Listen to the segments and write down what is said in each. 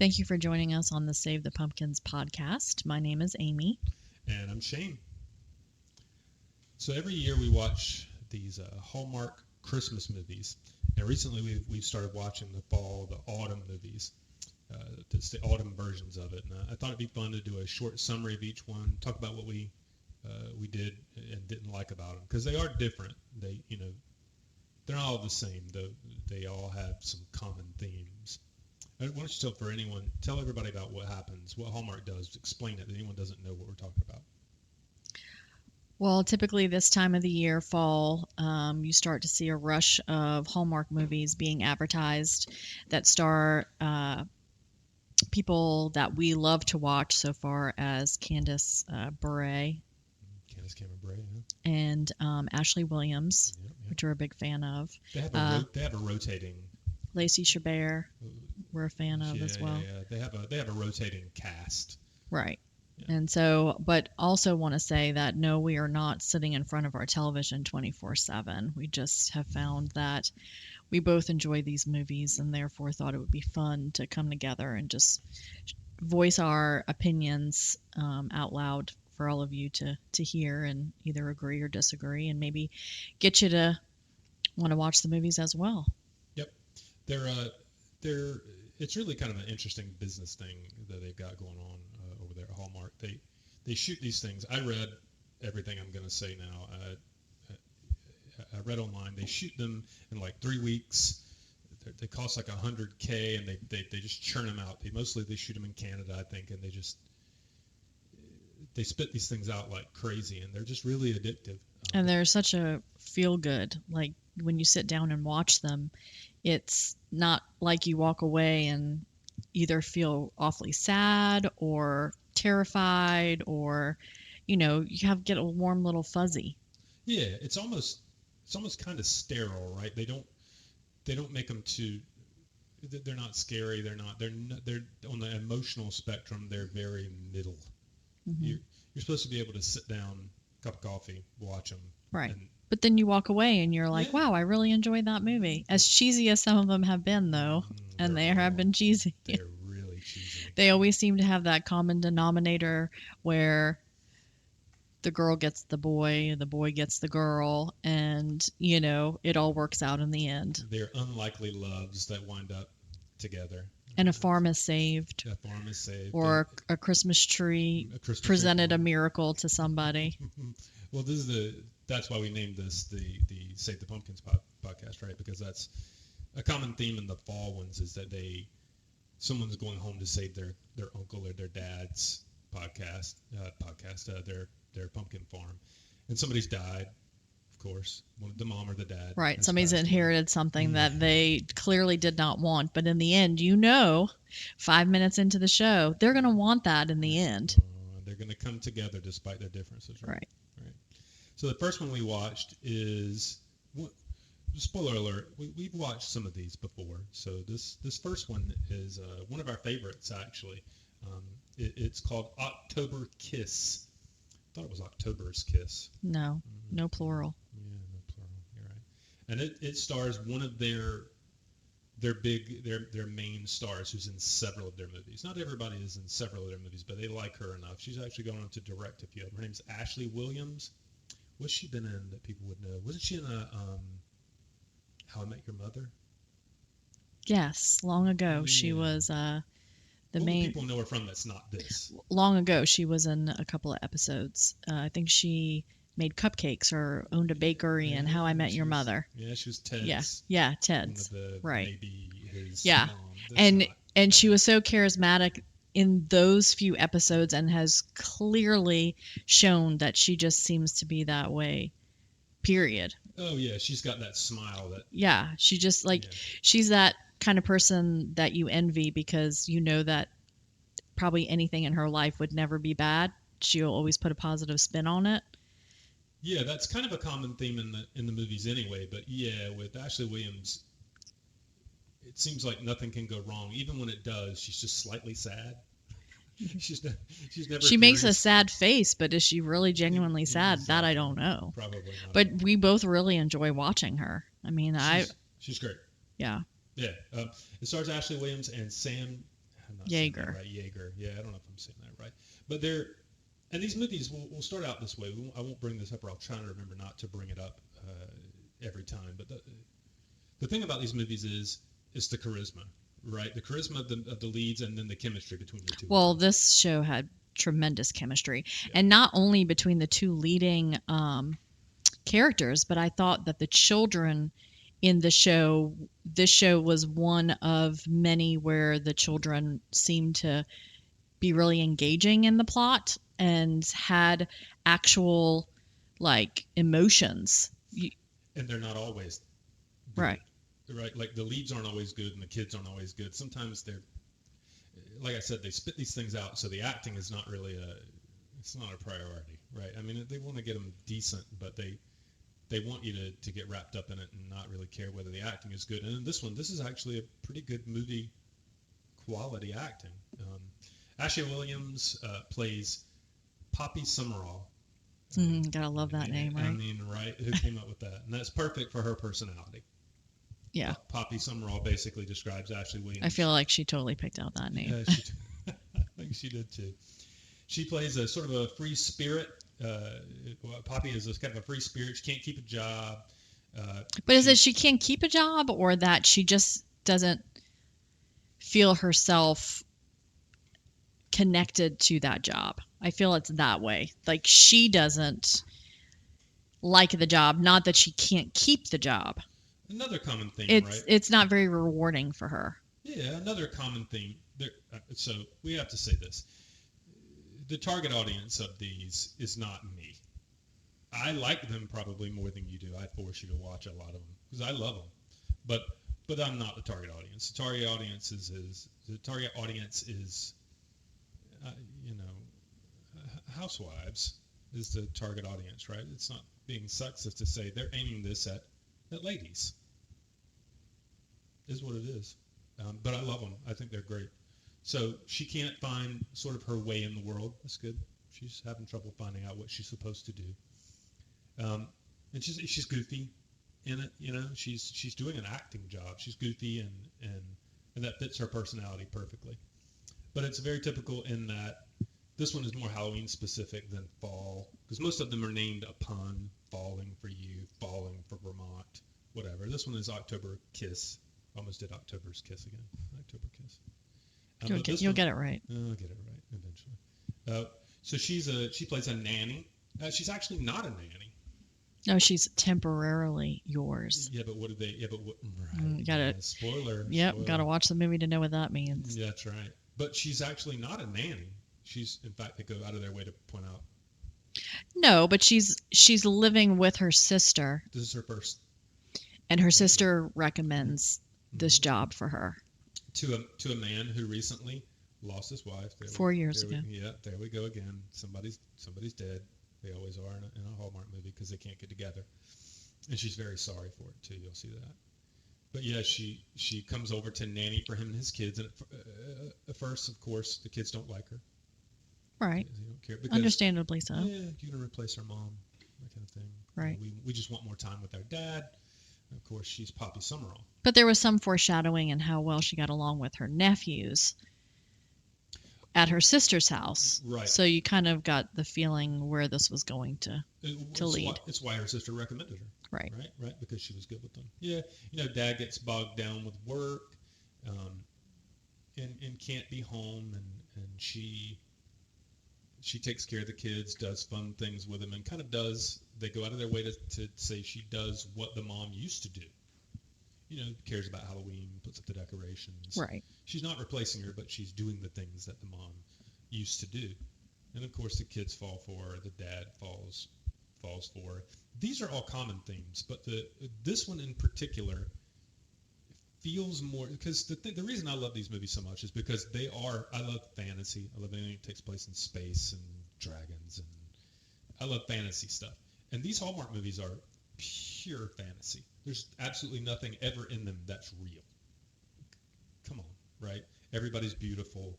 Thank you for joining us on the Save the Pumpkins podcast. My name is Amy. And I'm Shane. So every year we watch these Hallmark Christmas movies. And recently we've started watching the autumn movies. It's the autumn versions of it. And I thought it'd be fun to do a short summary of each one, talk about what we did and didn't like about them. Because they are different. They're not all the same, though they all have some common themes. Why don't you tell everybody about what happens, what Hallmark does, explain it, that anyone doesn't know what we're talking about. Well, typically this time of the year, fall, you start to see a rush of Hallmark movies being advertised that star people that we love to watch so far as Candace Bure Candace Cameron Bure, yeah. and Ashley Williams, Yep. which we're a big fan of. They have a rotating. Lacey Chabert, we're a fan of as well. Yeah. They have a rotating cast. Right. Yeah. And so, but also want to say that no, we are not sitting in front of our television 24/7. We just have found that we both enjoy these movies and therefore thought it would be fun to come together and just voice our opinions out loud for all of you to hear and either agree or disagree and maybe get you to want to watch the movies as well. Yep. It's really kind of an interesting business thing that they've got going on over there at Hallmark. They shoot these things. I read everything I'm going to say now. I read online. They shoot them in like 3 weeks. They cost like $100K, and they just churn them out. They shoot them in Canada, I think, and they spit these things out like crazy, and they're just really addictive. And they're such a feel good. Like when you sit down and watch them, it's not like you walk away and either feel awfully sad or terrified or, you get a warm little fuzzy. Yeah, it's almost kind of sterile, right? They don't make them they're not scary. They're on the emotional spectrum. They're very middle. Mm-hmm. You're supposed to be able to sit down, cup of coffee, watch them. Right. But then you walk away and you're like, wow, I really enjoyed that movie. As cheesy as some of them have been, though, and they have been cheesy. They're really cheesy. They always seem to have that common denominator where the girl gets the boy gets the girl, and, it all works out in the end. They're unlikely loves that wind up together. And a farm is saved. A farm is saved. Or a Christmas tree presented a miracle to somebody. Well, that's why we named this the Save the Pumpkins podcast, right? Because that's a common theme in the fall ones is that someone's going home to save their uncle or their dad's their pumpkin farm, and somebody's died. Of course, the mom or the dad. Right. Somebody's inherited something that they clearly did not want. But in the end, 5 minutes into the show, they're going to want that in the end. They're going to come together despite their differences. Right. So the first one we watched is, spoiler alert, we've watched some of these before. So this first one is one of our favorites, actually. It's called October Kiss. I thought it was October's Kiss. No, no plural. Yeah, no plural. You're right. And it stars one of their main stars who's in several of their movies. Not everybody is in several of their movies, but they like her enough. She's actually gone on to direct a few of them. Her name's Ashley Williams. What's she been in that people would know? Wasn't she in How I Met Your Mother? Yes, long ago. Yeah. She was the main. People know her from that's not this. Long ago, she was in a couple of episodes. I think she made cupcakes or owned a bakery in How I Met Your Mother. Yeah, she was Ted's. Yeah, Ted's. Right. Maybe his mom. And she was so charismatic in those few episodes and has clearly shown that she just seems to be that way, period. Oh, yeah. She's got that smile. She just she's that kind of person that you envy because that probably anything in her life would never be bad. She'll always put a positive spin on it. Yeah, that's kind of a common theme in the movies anyway. But yeah, with Ashley Williams, it seems like nothing can go wrong. Even when it does, she's just slightly sad. She's never. She makes a sad face, but is she really genuinely sad? Exactly. That I don't know. Probably not. But we both really enjoy watching her. I mean, she's great. Yeah. Yeah. It stars Ashley Williams and Sam. I'm not saying that Jaeger. right. Jaeger. Yeah, I don't know if I'm saying that right. But and these movies will start out this way. I won't bring this up, or I'll try to remember not to bring it up every time. But the thing about these movies is the charisma, right? The charisma of the leads, and then the chemistry between the two. Well, this show had tremendous chemistry, Yeah. and not only between the two leading characters, but I thought that the children in this show was one of many where the children seemed to be really engaging in the plot and had actual like emotions. And they're not always good, Right. Right? Like the leads aren't always good and the kids aren't always good. Sometimes they're, like I said, they spit these things out, so the acting is not really it's not a priority, right? I mean, they want to get them decent, but they want you to get wrapped up in it and not really care whether the acting is good. And in this one, this is actually a pretty good movie quality acting. Ashley Williams plays Poppy Summerall. Gotta love that name, right? I mean, right? Who came up with that? And that's perfect for her personality. Yeah. Poppy Summerall basically describes Ashley Williams. I feel like she totally picked out that name. Yeah, I think she did too. She plays a sort of a free spirit. Poppy is this kind of a free spirit. She can't keep a job. But is it she can't keep a job, or that she just doesn't feel herself connected to that job? I feel it's that way. Like she doesn't like the job, not that she can't keep the job. Another common theme, right? It's not very rewarding for her. Yeah, another common theme. So we have to say this. The target audience of these is not me. I like them probably more than you do. I force you to watch a lot of them because I love them. But I'm not the target audience. The target audience is housewives is the target audience, right? It's not being sexist to say they're aiming this at ladies. Is what it is. But I love them. I think they're great. So she can't find sort of her way in the world. That's good. She's having trouble finding out what she's supposed to do. And she's goofy in it. She's doing an acting job. She's goofy and that fits her personality perfectly. But it's very typical in that this one is more Halloween specific than fall, because most of them are named upon falling for you, falling for Vermont, whatever. This one is October Kiss. Almost did October's Kiss again. October Kiss. You'll get it right. I'll get it right eventually. So she plays a nanny. She's actually not a nanny. No, she's temporarily yours. Yeah, but what did they? Yeah, but what? Right. Gotta spoiler. Yep, spoiler. gotta watch the movie to know what that means. Yeah, that's right. But she's actually not a nanny. She's, in fact, they go out of their way to point out. No, but she's living with her sister. This is her first. And her sister recommends this job for her. To a man who recently lost his wife. 4 years ago. There we go again. Somebody's dead. They always are in a Hallmark movie because they can't get together. And she's very sorry for it too. You'll see that. But yeah, she comes over to nanny for him and his kids. And at first, of course, the kids don't like her. Right. They don't care because, understandably so. Yeah, you're gonna replace her mom, that kind of thing. Right. We just want more time with our dad. And of course, she's Poppy Summerall. But there was some foreshadowing in how well she got along with her nephews at her sister's house. Right. So you kind of got the feeling where this was going to lead. It's why her sister recommended her. Right. Right. Because she was good with them. Yeah. Dad gets bogged down with work, and can't be home, and she takes care of the kids, does fun things with them, and kind of they go out of their way to say she does what the mom used to do. Cares about Halloween, puts up the decorations. Right. She's not replacing her, but she's doing the things that the mom used to do. And of course, the kids fall for her. The dad falls for her. These are all common themes, but this one in particular feels more, because the reason I love these movies so much is because I love fantasy. I love anything that takes place in space and dragons, and I love fantasy stuff. And these Hallmark movies are pure fantasy. There's absolutely nothing ever in them that's real. Come on, right? Everybody's beautiful.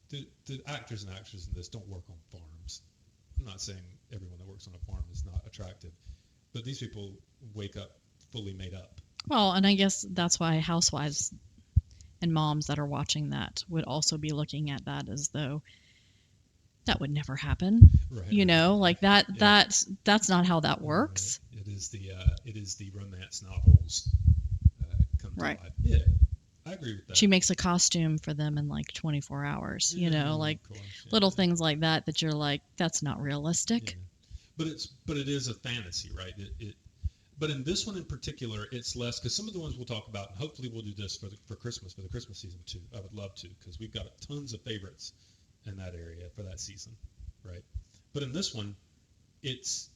The actors and actresses in this don't work on farms. I'm not saying everyone that works on a farm is not attractive, but these people wake up fully made up. Well, and I guess that's why Housewives and moms that are watching that would also be looking at that as though that would never happen. Right. Like that. Yeah. That's not how that works. It is the romance novels come to Right. life. Yeah, I agree with that. She makes a costume for them in like 24 hours. Like of course, yeah. little things like that you're like, that's not realistic. Yeah. But it is a fantasy, right? But in this one in particular, it's less, because some of the ones we'll talk about, and hopefully we'll do this for Christmas, for the Christmas season too. I would love to, because we've got tons of favorites in that area for that season, right? But in this one, it's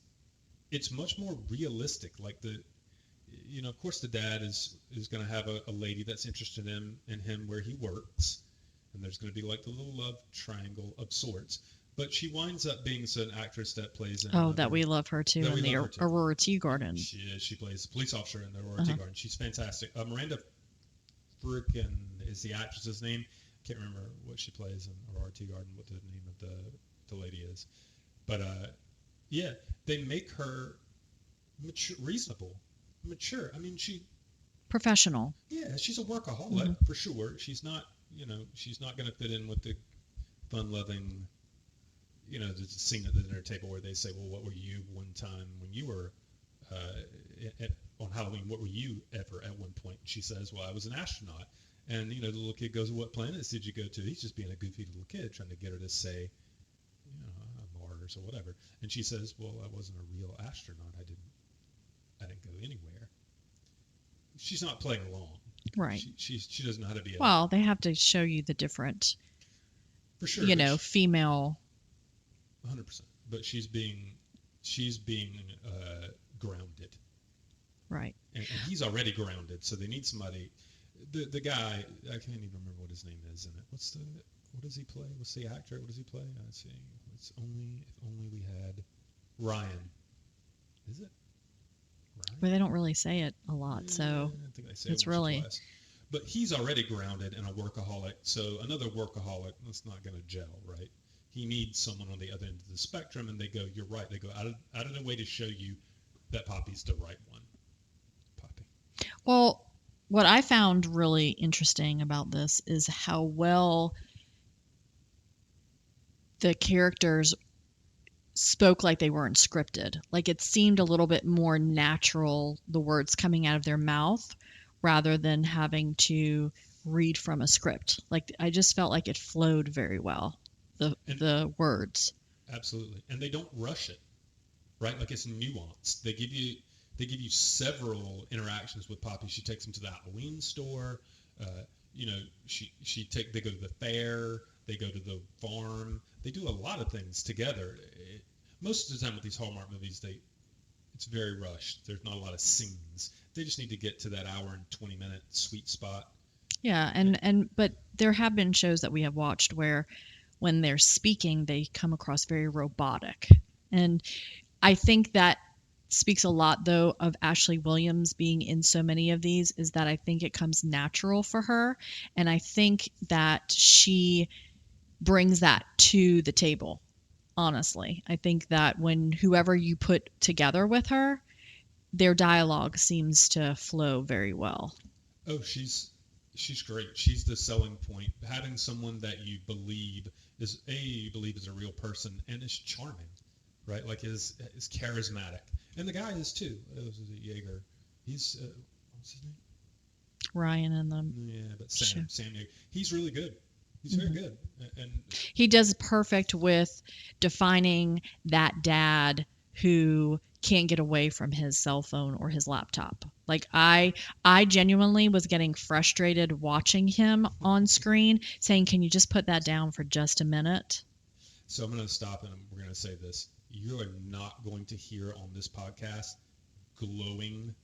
much more realistic. Like of course the dad is going to have a lady that's interested in him where he works, and there's going to be like the little love triangle of sorts. But she winds up being an actress that plays in... that we love her too in the Aurora Teagarden. She plays a police officer in the Aurora Teagarden. She's fantastic. Miranda Frickin is the actress's name. Can't remember what she plays in Aurora Teagarden, what the name of the lady is. But they make her reasonable, mature. I mean, professional. Yeah, she's a workaholic for sure. She's not going to fit in with the fun-loving... the scene at the dinner table where they say, well, what were you one time when you were on Halloween? What were you ever at one point? And she says, well, I was an astronaut. And, the little kid goes, what planets did you go to? He's just being a goofy little kid trying to get her to say, Mars or whatever. And she says, well, I wasn't a real astronaut. I didn't go anywhere. She's not playing along. Right. She doesn't know how to be Well, they have to show you the different, for sure, female... 100%, but she's being grounded, right? And he's already grounded, so they need somebody. The guy, I can't even remember what his name is in it. What does he play? What's the actor? What does he play? Let's see. If only we had Ryan. Is it Ryan? Well, they don't really say it a lot, so I think they say it's it once or really. twice. But he's already grounded and a workaholic, so another workaholic that's not going to gel, right? He needs someone on the other end of the spectrum, and they go, you're right. They go out of their way to show you that Poppy's the right one. Poppy. Well, what I found really interesting about this is how well the characters spoke like they weren't scripted. Like it seemed a little bit more natural, the words coming out of their mouth, rather than having to read from a script. Like I just felt like it flowed very well. The words. Absolutely. And they don't rush it, right? Like it's nuanced. They give you several interactions with Poppy. She takes them to the Halloween store. They go to the fair. They go to the farm. They do a lot of things together. Most of the time with these Hallmark movies, it's very rushed. There's not a lot of scenes. They just need to get to that hour and 20-minute sweet spot. Yeah, but there have been shows that we have watched where when they're speaking, they come across very robotic. And I think that speaks a lot, though, of Ashley Williams being in so many of these, is that I think it comes natural for her. And I think that she brings that to the table, honestly. I think that when whoever you put together with her, their dialogue seems to flow very well. Oh, she's great. She's the selling point. Having someone that you believe is a real person and is charming, right? Like is charismatic, and the guy is too. Jaeger. He's what's his name? Ryan and them. Yeah, but Sam Jaeger. He's really good. He's very good, and he does perfect with defining that dad who can't get away from his cell phone or his laptop. Like I genuinely was getting frustrated watching him on screen saying, can you just put that down for just a minute? So I'm going to stop and we're going to say this. You are not going to hear on this podcast glowing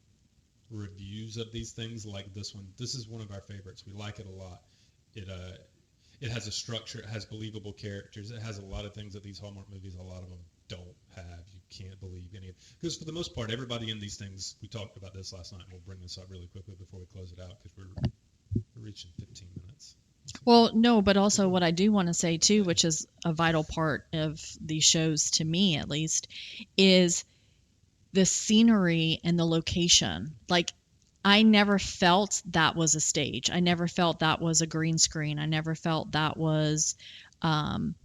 reviews of these things like this one. This is one of our favorites. We like it a lot. It has a structure. It has believable characters. It has a lot of things that these Hallmark movies, a lot of them don't have. You can't believe any of it. Because for the most part, everybody in these things, we talked about this last night. We'll bring this up really quickly before we close it out because we're reaching 15 minutes. Well, no, but also what I do want to say too, which is a vital part of these shows to me at least, is the scenery and the location. Like I never felt that was a stage. I never felt that was a green screen. I never felt that was um,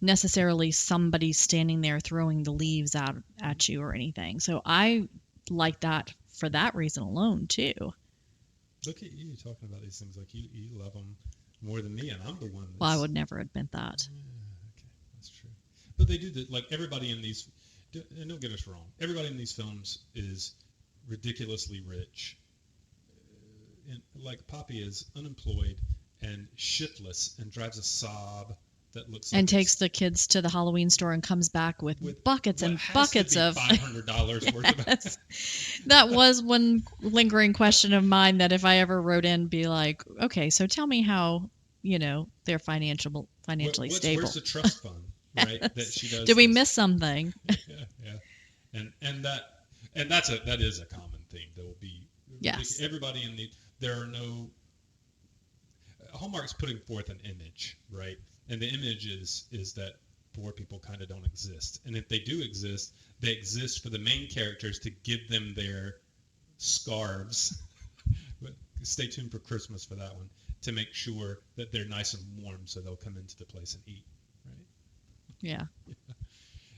necessarily somebody standing there throwing the leaves out at you or anything. So I like that for that reason alone too. Look at you talking about these things like you love them more than me, and I'm the one Well, I that's. would never admit that. Okay, that's true. But they do that. Like everybody in these, and don't get us wrong. Everybody in these films is ridiculously rich. And like Poppy is unemployed and shiftless and drives a Saab that looks And like takes it's the kids to the Halloween store and comes back with with buckets what and has buckets to be of. $500 worth of. Yes. That was one lingering question of mine that if I ever wrote in, be like, okay, so tell me how, they're financially Where's stable. the trust fund, right? That Yes. she does Did we this. miss something? Yeah, yeah. And that is a common theme. There will be Yes. everybody in the there are no Hallmark's putting forth an image, right? And the image is that poor people kind of don't exist. And if they do exist, they exist for the main characters to give them their scarves. But stay tuned for Christmas for that one to make sure that they're nice and warm so they'll come into the place and eat, right? Yeah.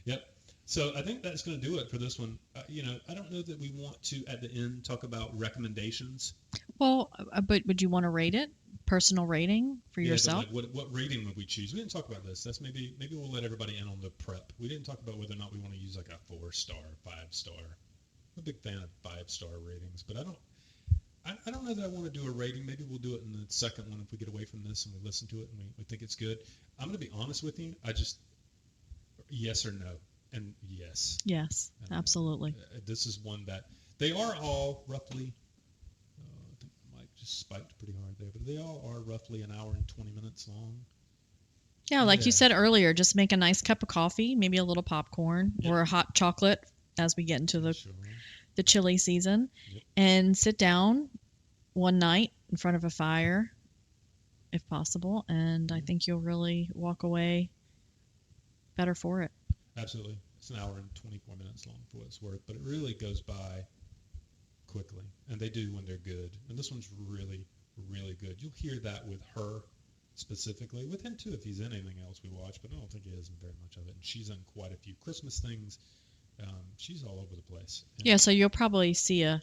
Yep. So I think that's going to do it for this one. I don't know that we want to at the end talk about recommendations. Well, but would you want to rate it? Personal rating for yourself? But like what rating would we choose? We didn't talk about this. That's maybe we'll let everybody in on the prep. We didn't talk about whether or not we want to use like a 4-star, 5-star. I'm a big fan of 5-star ratings, but I don't know that I want to do a rating. Maybe we'll do it in the second one if we get away from this and we listen to it and we think it's good. I'm going to be honest with you. I just yes or no. And yes. Yes, absolutely. This is one that they are all roughly. I think the mic just spiked pretty hard there, but they all are roughly an hour and 20 minutes long. Yeah, like you said earlier, just make a nice cup of coffee, maybe a little popcorn or a hot chocolate as we get into the chilly season, and sit down one night in front of a fire, if possible, and I think you'll really walk away better for it. Absolutely. It's an hour and 24 minutes long for what it's worth, but it really goes by quickly. And they do when they're good. And this one's really, really good. You'll hear that with her specifically. With him, too, if he's in anything else we watch, but I don't think he is in very much of it. And she's in quite a few Christmas things. She's all over the place. Yeah, so you'll probably see and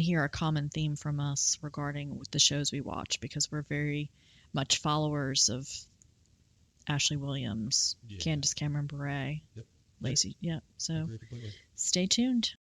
hear a common theme from us regarding the shows we watch because we're very much followers of Ashley Williams, Candace Cameron Bure, Lacey. Yeah, so stay tuned.